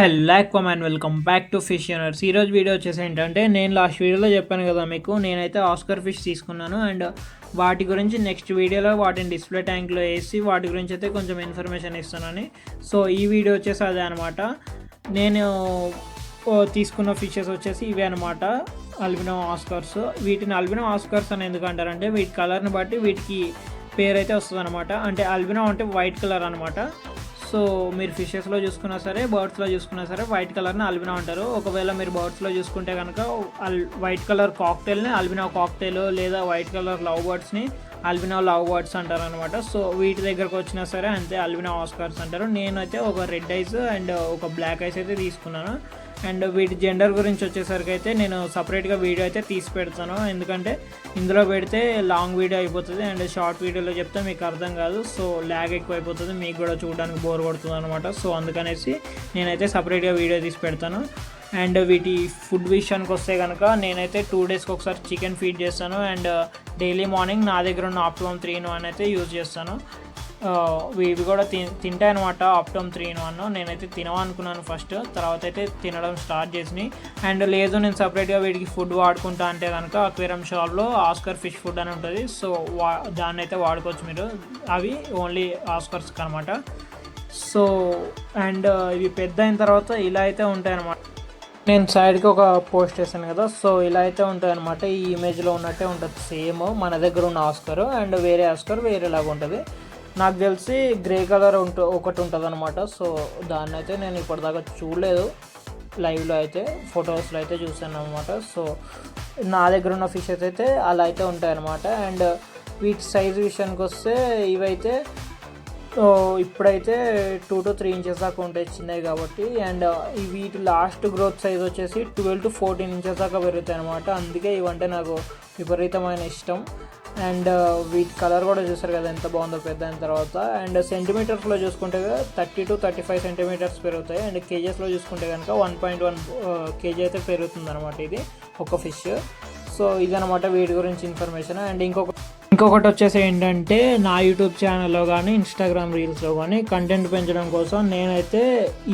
Hello and welcome back to fish యూనర్స్. ఈరోజు video వచ్చేసి ఏంటంటే, నేను లాస్ట్ వీడియోలో చెప్పాను కదా మీకు, నేనైతే ఆస్కర్ ఫిష్ తీసుకున్నాను. అండ్ వాటి గురించి నెక్స్ట్ వీడియోలో వాటిని డిస్ప్లే ట్యాంక్లో వేసి వాటి గురించి అయితే కొంచెం ఇన్ఫర్మేషన్ ఇస్తానని. సో ఈ వీడియో వచ్చేసి అదే అనమాట. నేను తీసుకున్న ఫిషెస్ వచ్చేసి ఇవే అనమాట, అల్బినో ఆస్కర్స్. వీటిని అల్బినో ఆస్కర్స్ అని ఎందుకు అంటారంటే, వీటి కలర్ని బట్టి వీటికి పేరు అయితే వస్తుంది అనమాట. అంటే అల్బినో అంటే వైట్ కలర్ అనమాట. సో మీరు ఫిషెస్లో చూసుకున్నా సరే, బర్డ్స్లో చూసుకున్నా సరే వైట్ కలర్ని అల్బినో అంటారు. ఒకవేళ మీరు బర్డ్స్లో చూసుకుంటే కనుక వైట్ కలర్ కాక్టైల్ని అల్బినో కాక్టైల్, లేదా వైట్ కలర్ లవ్ బర్డ్స్ని అల్బినో లవ్ బర్డ్స్ అంటారు అనమాట. సో వీటి దగ్గరకు వచ్చినా సరే అంతే, అల్బినో ఆస్కార్స్ అంటారు. నేనైతే ఒక రెడ్ ఐస్ అండ్ ఒక బ్లాక్ ఐస్ అయితే తీసుకున్నాను. అండ్ వీటి జెండర్ గురించి వచ్చేసరికి అయితే నేను సపరేట్గా వీడియో అయితే తీసి పెడతాను, ఎందుకంటే ఇందులో పెడితే లాంగ్ వీడియో అయిపోతుంది అండ్ షార్ట్ వీడియోలో చెప్తే మీకు అర్థం కాదు. సో ల్యాగ్ ఎక్కువ అయిపోతుంది, మీకు కూడా చూడడానికి బోర్ కొడుతుంది అనమాట. సో అందుకనేసి నేనైతే సపరేట్గా వీడియో తీసి పెడతాను. అండ్ వీటి ఫుడ్ విషయానికి వస్తే కనుక నేనైతే 2 డేస్కి ఒకసారి చికెన్ ఫీడ్ చేస్తాను. అండ్ డైలీ మార్నింగ్ నా దగ్గర ఉన్న ఆప్టిమమ్ 3-in-1 అయితే యూజ్ చేస్తాను. ఇవి కూడా తింటాయి అనమాట, ఆప్టమ్ 3-in-1. నేనైతే తినవనుకున్నాను ఫస్ట్, తర్వాత అయితే తినడం స్టార్ట్ చేసినాయి. అండ్ లేదు నేను సపరేట్గా వీటికి ఫుడ్ వాడుకుంటా అంటే కనుక అక్వేరియం షాప్లో ఆస్కర్ ఫిష్ ఫుడ్ అని ఉంటుంది. సో దాన్ని అయితే వాడుకోవచ్చు మీరు, అవి ఓన్లీ ఆస్కర్స్కి అనమాట. సో అండ్ ఇవి పెద్ద అయిన తర్వాత ఇలా అయితే ఉంటాయి అనమాట. నేను సైడ్కి ఒక పోస్ట్ చేశాను కదా, సో ఇలా అయితే ఉంటాయి అనమాట. ఈ ఇమేజ్లో ఉన్నట్టే ఉంటుంది సేమ్ మన దగ్గర ఉన్న ఆస్కర్, అండ్ వేరే ఆస్కర్ వేరేలాగా ఉంటుంది. నాకు తెలిసి గ్రే కలర్ ఒకటి ఉంటుంది అనమాట. సో దాన్ని అయితే నేను ఇప్పటిదాకా చూడలేదు, లైవ్లో అయితే ఫొటోస్లో అయితే చూసాను అనమాట. సో నా దగ్గర ఉన్న ఫిషెస్ అయితే అలా అయితే ఉంటాయి అనమాట. అండ్ వీటి సైజ్ విషయానికి వస్తే ఇవైతే ఇప్పుడైతే 2 to 3 ఇంచెస్ దాకా ఉంటాయి చిన్నవి కాబట్టి. అండ్ వీటి లాస్ట్ గ్రోత్ సైజ్ వచ్చేసి 12 to 14 ఇంచెస్ దాకా పెరుగుతాయి అనమాట. అందుకే ఇవంటే నాకు విపరీతమైన ఇష్టం. అండ్ వీటి కలర్ కూడా చూసారు కదా ఎంత బాగుందో పెద్ద అయిన తర్వాత. అండ్ సెంటీమీటర్స్లో చూసుకుంటే 30 to 35 సెంటీమీటర్స్ పెరుగుతాయి. అండ్ కేజెస్లో చూసుకుంటే కనుక 1.1 kg అయితే పెరుగుతుంది అనమాట ఇది ఒక ఫిష్. సో ఇదనమాట వీటి గురించి ఇన్ఫర్మేషన్. అండ్ ఇంకొకటి వచ్చేసి ఏంటంటే, నా యూట్యూబ్ ఛానల్లో కానీ ఇన్స్టాగ్రామ్ రీల్స్లో కానీ కంటెంట్ పెంచడం కోసం నేనైతే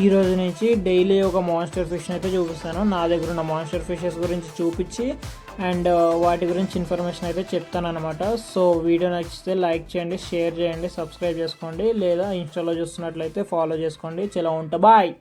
ఈ రోజు నుంచి డైలీ ఒక మాన్స్టర్ ఫిష్ని అయితే చూపిస్తాను. నా దగ్గర ఉన్న మాన్స్టర్ ఫిషెస్ గురించి చూపించి అండ్ వాటి గురించి ఇన్ఫర్మేషన్ అయితే చెప్తాను అనమాట. సో వీడియో నచ్చితే లైక్ చేయండి, షేర్ చేయండి, సబ్స్క్రైబ్ చేసుకోండి, లేదా ఇన్స్టాలో చూస్తున్నట్లయితే ఫాలో చేసుకోండి. చలో ఉంటా, బాయ్.